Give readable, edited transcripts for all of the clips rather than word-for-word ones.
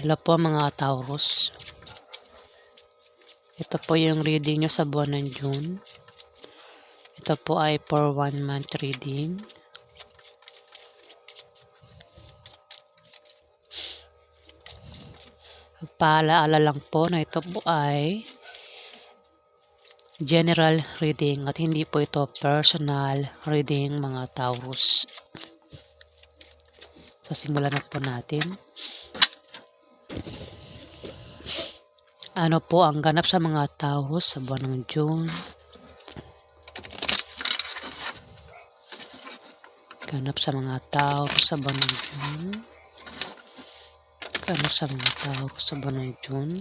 Hello po mga Taurus. Ito po yung reading nyo sa buwan ng June. Ito po ay for 1 month reading. Paalaala lang po na ito po ay general reading at hindi po ito personal reading mga Taurus. So simulan na po natin. Ano po ang ganap sa mga Taurus sa buwan ng June? Ganap sa mga Taurus sa buwan ng June. Ganap sa mga Taurus sa buwan ng June.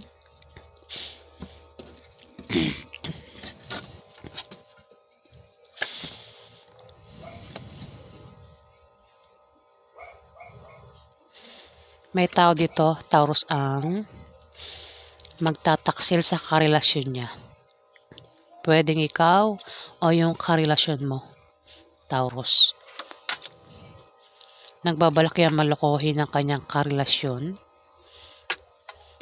May tao dito, Taurus, ang magtataksil sa karelasyon niya. Pwedeng ikaw o yung karelasyon mo, Taurus. Nagbabalak yan malokohin ang kanyang karelasyon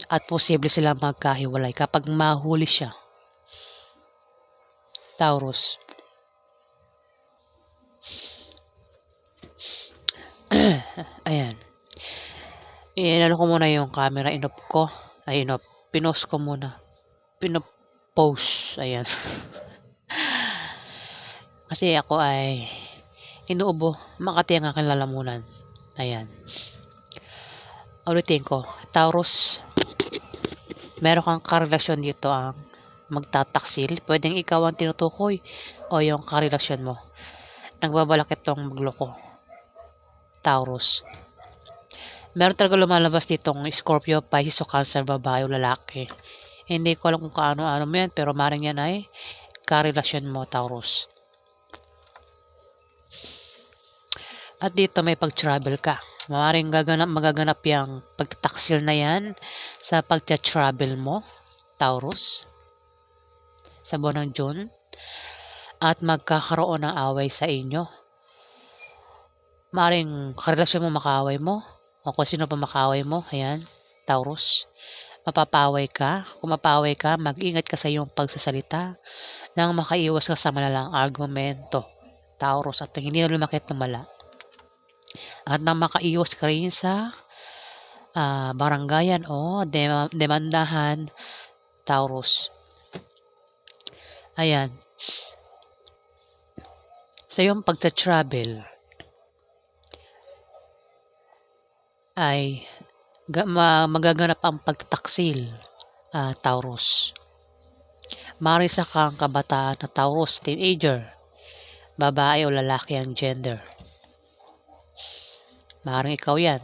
at posible silang magkahiwalay kapag mahuli siya, Taurus. Ayan. Inano ko muna yung camera, inop ko. Ay, pinost ko muna. Pinopost. Ayan. Kasi ako ay inuubo. Makati ang aking lalamunan. Ayan. Ulitin ko. Taurus, meron kang karelasyon dito ang magtataksil. Pwedeng ikaw ang tinutukoy o yung karelasyon mo. Nagbabalak itong magloko, Taurus. Meron talaga lumalabas ditong Scorpio, Pisces o Cancer, babae o lalaki. Hindi ko alam kung kaano-ano mo yan, pero maring yan ay karelasyon mo, Taurus. At dito may pag-travel ka. Maring magaganap yung pagtataksil na yan sa pag-travel mo, Taurus, sa buwan ng June. At magkakaroon ng away sa inyo. Maring karelasyon mo makaaway mo, o kung sino pa makaaway mo, ayan, Taurus. Mapapaway ka. Kung mapaway ka, mag-ingat ka sa iyong pagsasalita nang makaiwas ka sa malalang argumento, Taurus, at hindi na lumakit lumala. At nang makaiwas ka rin sa barangayan o demandahan, Taurus. Ayan. Sa iyong pagta-travel ay magaganap ang pagtataksil, Taurus. Marisa kang kabataan na Taurus, teenager, babae o lalaki ang gender. Maaaring ikaw yan.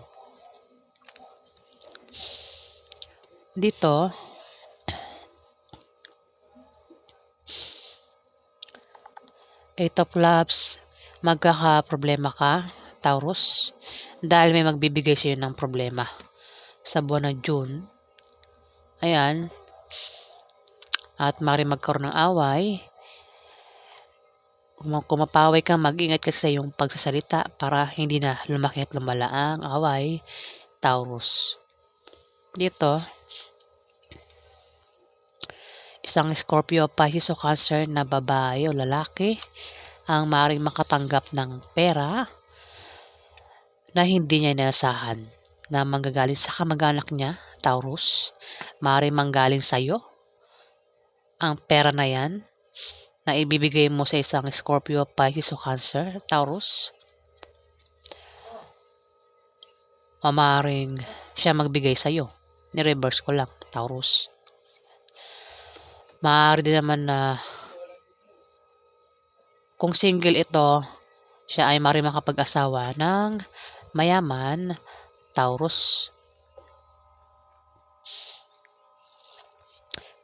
Dito, Eight of Clubs, magkakaproblema ka, Taurus, dahil may magbibigay sa iyo ng problema sa buwan ng June. Ayan. At maaaring magkaroon ng away. Kung mapaway ka, mag-ingat ka sa iyong pagsasalita para hindi na lumaki at lumala ang away, Taurus. Dito, isang Scorpio, Pisces o Cancer na babae o lalaki ang maaaring makatanggap ng pera na hindi niya inasahan na manggagaling sa kamag-anak niya, Taurus. Maaaring manggaling sa iyo ang pera na yan na ibibigay mo sa isang Scorpio, Pisces o Cancer, Taurus. O maaaring siya magbigay sa iyo. Ni-reverse ko lang, Taurus. Maaari din naman na kung single ito, siya ay maaaring makapag-asawa ng mayaman, Taurus.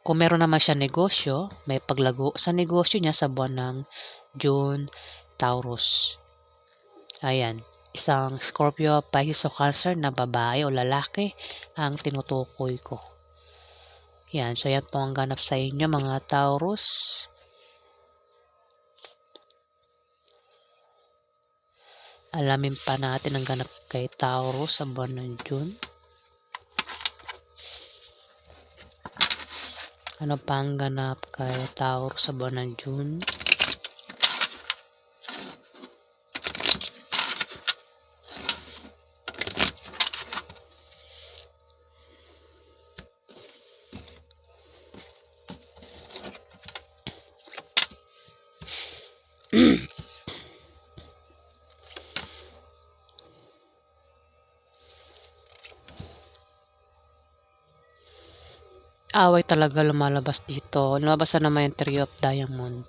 Kung meron naman siya negosyo, may paglago sa negosyo niya sa buwan ng June, Taurus. Ayan, isang Scorpio, Pisces o Cancer na babae o lalaki ang tinutukoy ko. Yan, so yan po ang ganap sa inyo mga Taurus. Alamin pa natin ang ganap kay Taurus sa buwan ng June. Ano pa ang ganap kay Taurus sa buwan ng June? Away talaga lumalabas dito. Lumabas na naman yung Three of Diamond.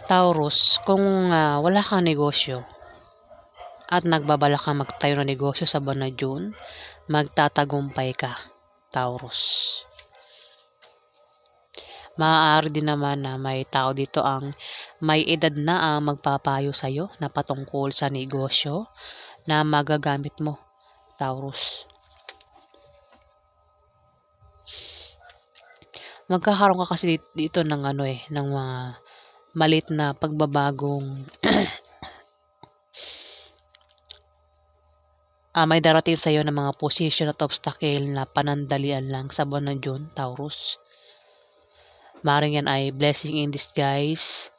Taurus, kung wala kang negosyo at nagbabalak kang magtayo ng negosyo sa buwan ng June, magtatagumpay ka, Taurus. Maaari din naman na may tao dito ang may edad na ang magpapayo sa'yo na patungkol sa negosyo na magagamit mo, Taurus. Magkakaroon ka kasi dito ng ng mga maliit na pagbabagong may darating sa'yo ng mga position at obstacle na panandalian lang sa buwan ng June, Taurus. Maaaring yan ay blessing in disguise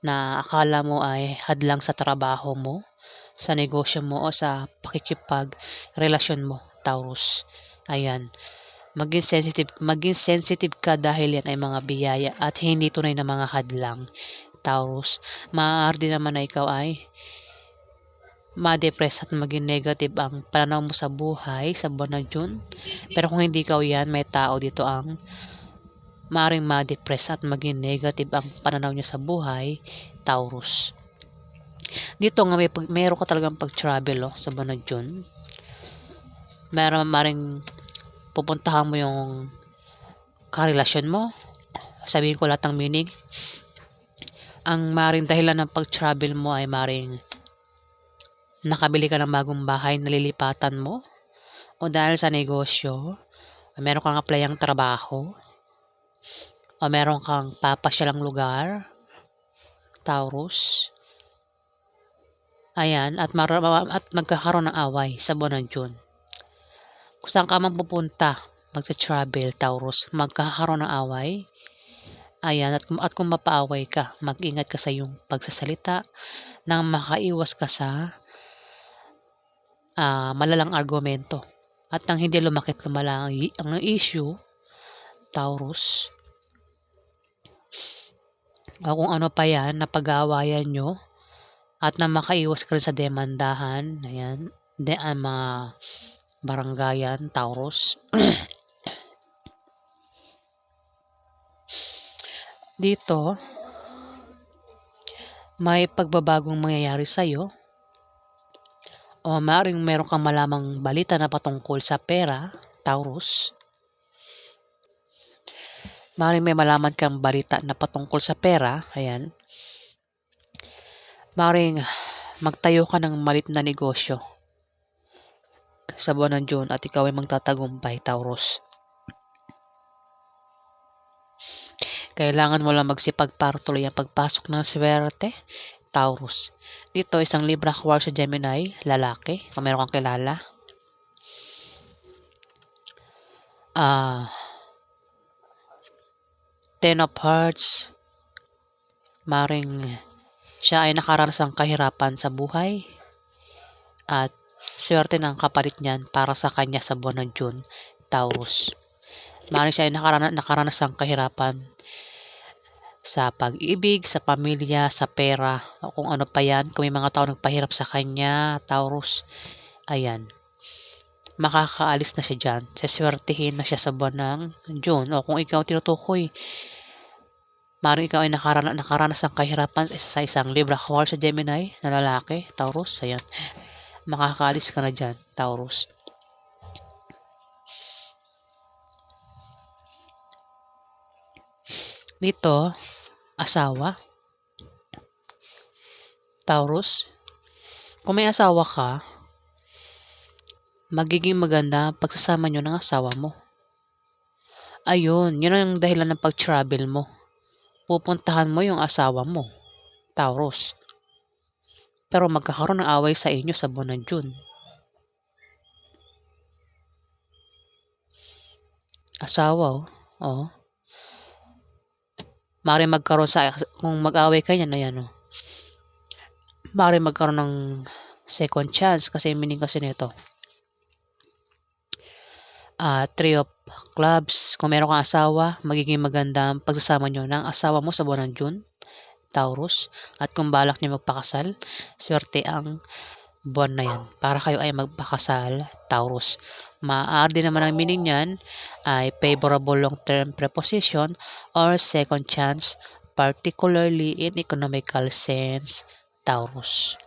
na akala mo ay hadlang sa trabaho mo, sa negosyo mo o sa pakikipag-relasyon mo, Taurus. Ayan. Maging sensitive ka dahil yan ay mga biyaya at hindi tunay na mga hadlang, Taurus. Maaari din naman na ikaw ay ma-depress at maging negative ang pananaw mo sa buhay sa buwan ng June. Pero kung hindi ikaw yan, may tao dito ang maaaring ma-depress at maging negative ang pananaw niya sa buhay, Taurus. Dito nga meron ka talagang pag-travel sa buwan ng June. Maaaring pupuntahan mo yung karelasyon mo. Sabihin ko lahat ng meaning. Ang maaaring dahilan ng pag-travel mo ay maaaring nakabili ka ng bagong bahay na lilipatan mo, o dahil sa negosyo, o meron kang applyang trabaho, o meron kang papasyalang lugar, Taurus. Ayan, at magkakaroon ng away sa buwan ng June. Kung saan ka man pupunta, magta-travel, Taurus, magkakaroon ng away. Ayan, at kung mapaaway ka, mag-ingat ka sa iyong pagsasalita nang makaiwas ka sa malalang argumento at nang hindi lumala ang issue, Taurus. O kung ano pa yan na pag-aawayan nyo at na makaiwas ka rin sa demandahan, ayan, mga barangayan, Taurus. Dito, may pagbabagong mangyayari sa'yo o maaaring meron kang malamang balita na patungkol sa pera, Taurus. Maaaring may malaman kang balita na patungkol sa pera, ayan. Maaaring magtayo ka ng maliit na negosyo sa buwan ng June at ikaw ay magtatagumpay, Taurus. Kailangan mo lang magsipag para tuloy ang pagpasok ng swerte, Taurus. Dito, isang Libra Aquarius sa Gemini, lalaki, kung meron kang kilala. Ten of Hearts, maring siya ay nakaranas ng kahirapan sa buhay at swerte ng kapalit niyan para sa kanya sa buwan ng June, Taurus. Maring siya ay nakaranas ng kahirapan sa pag-ibig, sa pamilya, sa pera, o kung ano pa yan. Kung may mga tao nagpahirap sa kanya, Taurus, ayan, makakaalis na siya dyan. Seswertihin na siya sa buwan ng June. O kung ikaw tinutukoy, maaaring ikaw ay nakaranas ng kahirapan sa isang Libra Aquarius sa Gemini na lalaki, Taurus, ayan, makakaalis ka na dyan, Taurus. Dito, asawa, Taurus. Kung may asawa ka, magiging maganda ang pagsasama nyo ng asawa mo. Ayun, yun ang dahilan ng pag-travel mo. pupuntahan mo yung asawa mo, Taurus. Pero magkakaroon ng away sa inyo sa buwan ng June. Asawa, oh. Maaaring magkaroon kung mag-away kayo niyan, ayan, oh. Maaaring magkaroon ng second chance kasi meaning kasi nito. Three of clubs. Kung meron kang asawa, magiging maganda ang pagsasama nyo ng asawa mo sa buwan ng June, Taurus. At kung balak niyo magpakasal, swerte ang buwan na yan para kayo ay magpakasal, Taurus. Maaari din naman ang meaning niyan ay favorable long-term preposition or second chance, particularly in economical sense, Taurus.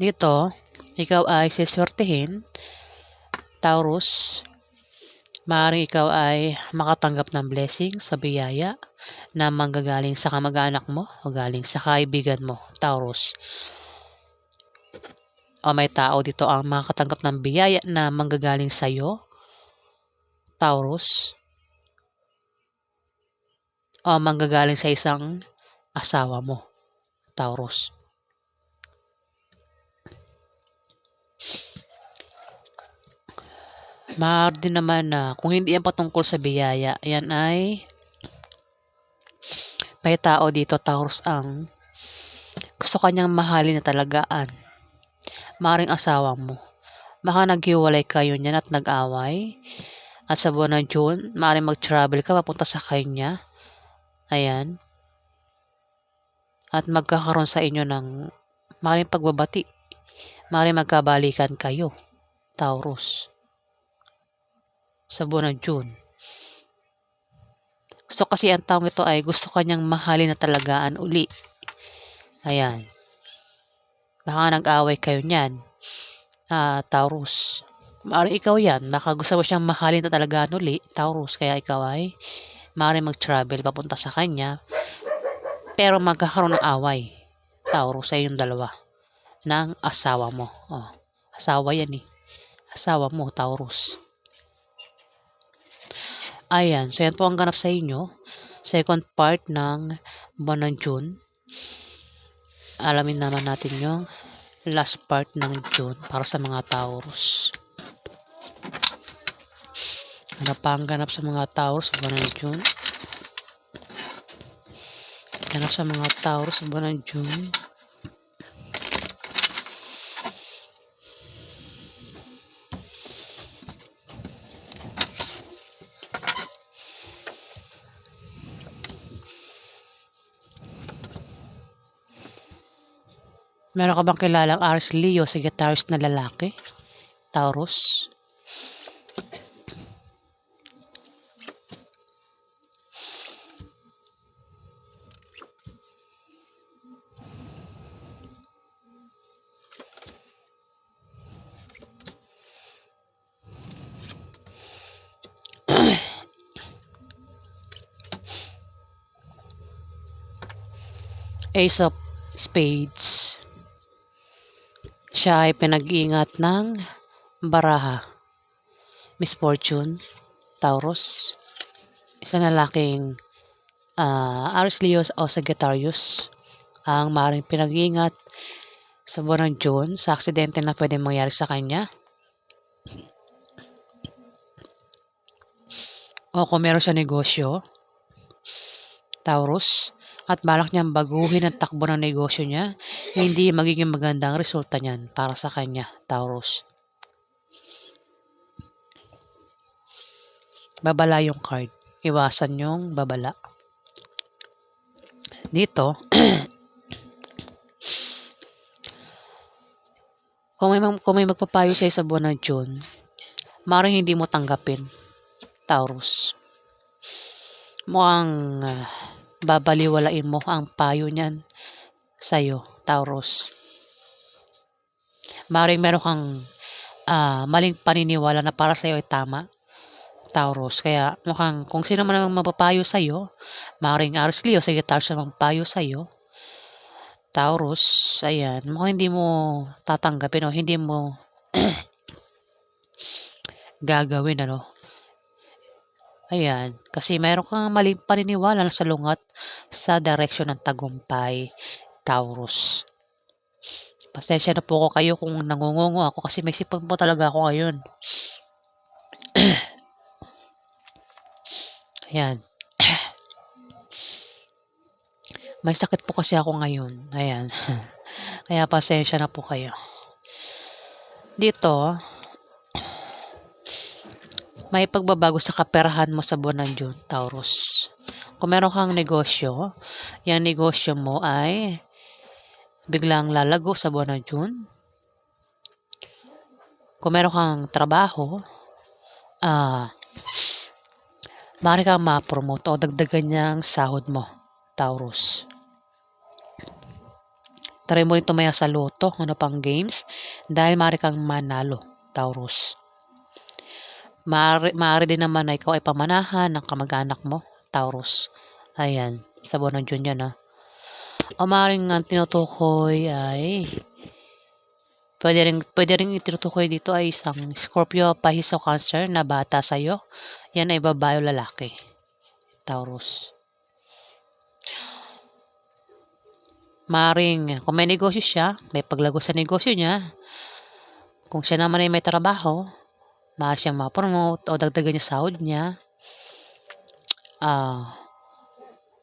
Dito, ikaw ay siswertehin, Taurus. Maaaring ikaw ay makatanggap ng blessing sa biyaya na manggagaling sa kamag-anak mo o galing sa kaibigan mo, Taurus. O may tao dito ang makakatanggap ng biyaya na manggagaling sa iyo, Taurus. O manggagaling sa isang asawa mo, Taurus. Maaari din naman na kung hindi yan patungkol sa biyaya, yan ay may tao dito, Taurus, ang gusto kanyang mahalin na talagaan. Maaring asawa mo. Baka naghiwalay kayo niyan at nag-away. At sa buwan ng June, maaaring mag-travel ka papunta sa kanya. Ayan. At magkakaroon sa inyo ng maaaring pagbabati. Maaaring magkabalikan kayo, Taurus, sa buwan ng June. Gusto kasi ang taong ito ay gusto kanyang mahalin na talagaan uli. Ayan. Baka nag-away kayo niyan, Taurus. Maaaring ikaw yan. Baka gusto mo siyang mahalin na talagaan uli, Taurus. Kaya ikaw ay maaaring mag-travel papunta sa kanya. Pero magkakaroon ng away, Taurus, sa inyong dalawa ng asawa mo. Asawa yan eh. Asawa mo, Taurus. Ayan. So, yan po ang ganap sa inyo. Second part ng buwan ng June. Alamin naman natin yung last part ng June para sa mga Taurus. Ano pa ang ganap sa mga Taurus sa buwan ng June? Ganap sa mga Taurus sa buwan ng June. Meron ka bang kilalang Aries Leo, Sagittarius na lalaki, Taurus? Ace of Spades. Siya ay pinag-iingat ng baraha. Miss Fortune, Taurus. Isang lalaking Aries Leo o Sagittarius ang maaaring pinag-iingat sa buwan ng June sa aksidente na pwede mangyari sa kanya. O kung meron siya negosyo, Taurus, at balak niyang baguhin ang takbo ng negosyo niya, hindi magiging magandang resulta niyan para sa kanya, Taurus. Babala yung card. Iwasan yung babala. Dito, kung may magpapayo sa'yo sa buwan ng June, maaaring hindi mo tanggapin, Taurus. Mukhang babaliwalain mo ang payo niyan sa'yo, Taurus. Maaaring meron kang maling paniniwala na para sa'yo ay tama, Taurus. Kaya mukhang kung sino man ang mapapayo sa'yo, maaaring Aries Leo, Sagittarius ang mapapayo sa'yo, Taurus, ayan, mukhang hindi mo tatanggapin o hindi mo gagawin, Ayan, kasi meron kang maling paniniwala na salungat sa direksyon ng tagumpay, Taurus. Pasensya na po ako kayo kung nangunguno ako kasi may sipon po talaga ako ngayon. Ayan, may sakit po kasi ako ngayon. Ayan, kaya pasensya na po kayo. Dito, may pagbabago sa kaperahan mo sa buwan ng June, Taurus. Kung meron kang negosyo, yung negosyo mo ay biglang lalago sa buwan ng June. Kung meron kang trabaho, maaari kang ma-promote o dagdagan niya ang sahod mo, Taurus. Try mo rin tumaya sa loto, ano pang games, dahil maaari kang manalo, Taurus. Maaari din naman na ikaw ay pamanahan ng kamag-anak mo, Taurus. Ayan, sa buwan ng June yan O maaaring ang tinutukoy ay pwede ring itinutukoy dito ay isang Scorpio, Pisces o Cancer na bata sa'yo. Yan ay babae o lalaki, Taurus. Maaaring kung may negosyo siya, may paglago sa negosyo niya. Kung siya naman ay may trabaho, maaari siyang ma-promote o dagdagan yung sahod niya.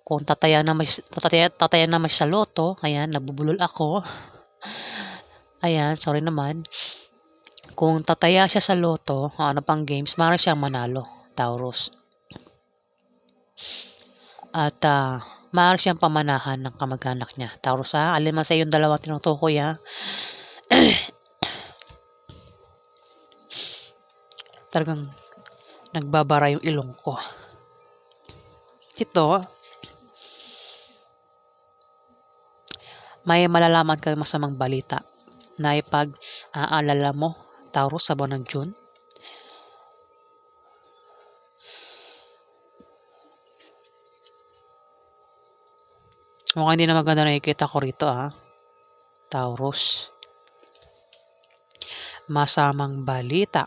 Kung tataya naman siya sa loto, ayan, nabubulol ako. Ayan, sorry naman. Kung tataya siya sa loto, ano pang games, maaari siyang manalo, Taurus. At maaari siyang pamanahan ng kamag-anak niya, Taurus Alin man sa iyong dalawang tinutukoy Talagang nagbabara yung ilong ko. Ito, may malalaman kang masamang balita na ipag-aalala mo, Taurus, sa buwan ng June. Mukhang hindi na maganda nakikita ko rito Taurus. Masamang balita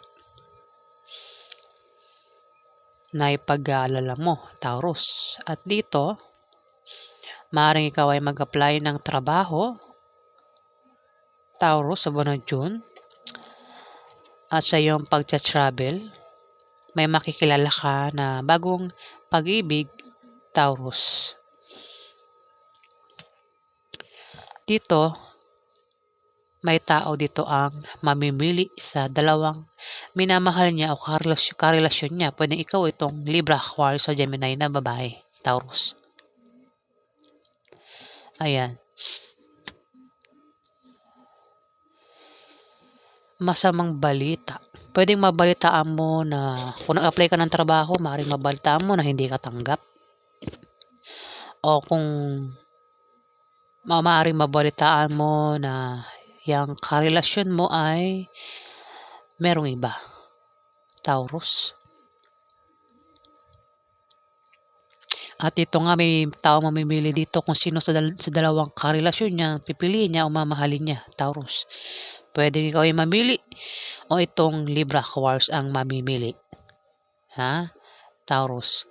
na ipag-aalala mo, Taurus. At dito, maaaring ikaw ay mag-apply ng trabaho, Taurus, sa buwan ng June. At sa iyong pagcha-travel, may makikilala ka na bagong pag-ibig, Taurus. Dito, may tao dito ang mamimili sa dalawang minamahal niya o karelasyon niya. Pwedeng ikaw itong Libra, Aquarius o Gemini na babae, Taurus. Ayan. Masamang balita. Pwedeng mabalitaan mo na kung nag-apply ka ng trabaho, maaaring mabalitaan mo na hindi ka tanggap. O kung maaaring mabalitaan mo na yung karelasyon mo ay merong iba, Taurus. At ito nga, may tao mamimili dito kung sino sa dalawang karelasyon niya, pipiliin niya o mamahalin niya, Taurus. Pwede ikaw ay mamili o itong Libra, Aquarius ang mamimili. Taurus.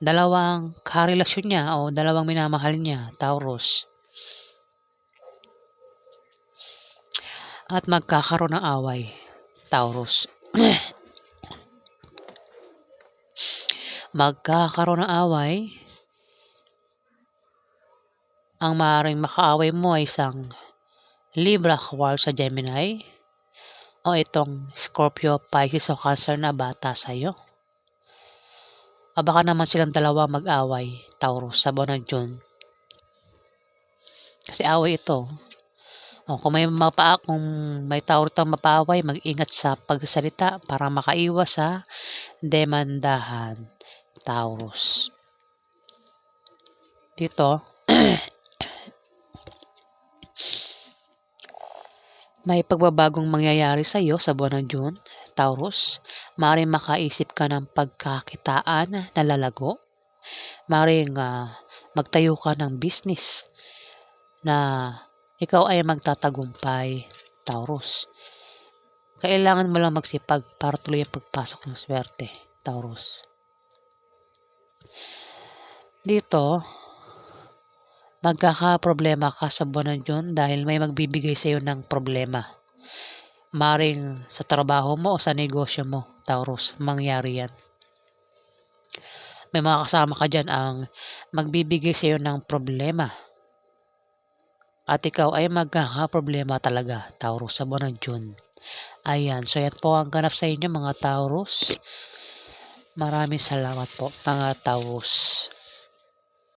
Dalawang karelasyon niya o dalawang minamahal niya, Taurus. At magkakaroon ng away, Taurus. Magkakaroon ng away. Ang maaaring makaaway mo ay isang Libra, Aquarius sa Gemini o itong Scorpio, Pisces o Cancer na bata sa'yo. O baka naman silang dalawa mag-away, Taurus, sa buwan ng June. Kasi away ito. Kung may Taurus ang mapaaway, mag-ingat sa pagsasalita para makaiwas sa demandahan, Taurus. Dito, may pagbabagong mangyayari sa iyo sa buwan ng June, Taurus. Maaaring makaisip ka ng pagkakitaan na lalago. Maaaring magtayo ka ng business na ikaw ay magtatagumpay, Taurus. Kailangan mo lang magsipag para tuloy ang pagpasok ng swerte, Taurus. Dito, magkakaproblema ka sa buwan ng June dahil may magbibigay sa'yo ng problema. Maaaring sa trabaho mo o sa negosyo mo, Taurus, mangyari yan. May mga kasama ka diyan ang magbibigay sa'yo ng problema at ikaw ay magkakaproblema talaga, Taurus, sa buwan ng June. Ayan, so yan po ang ganap sa inyo mga Taurus. Maraming salamat po mga Taurus.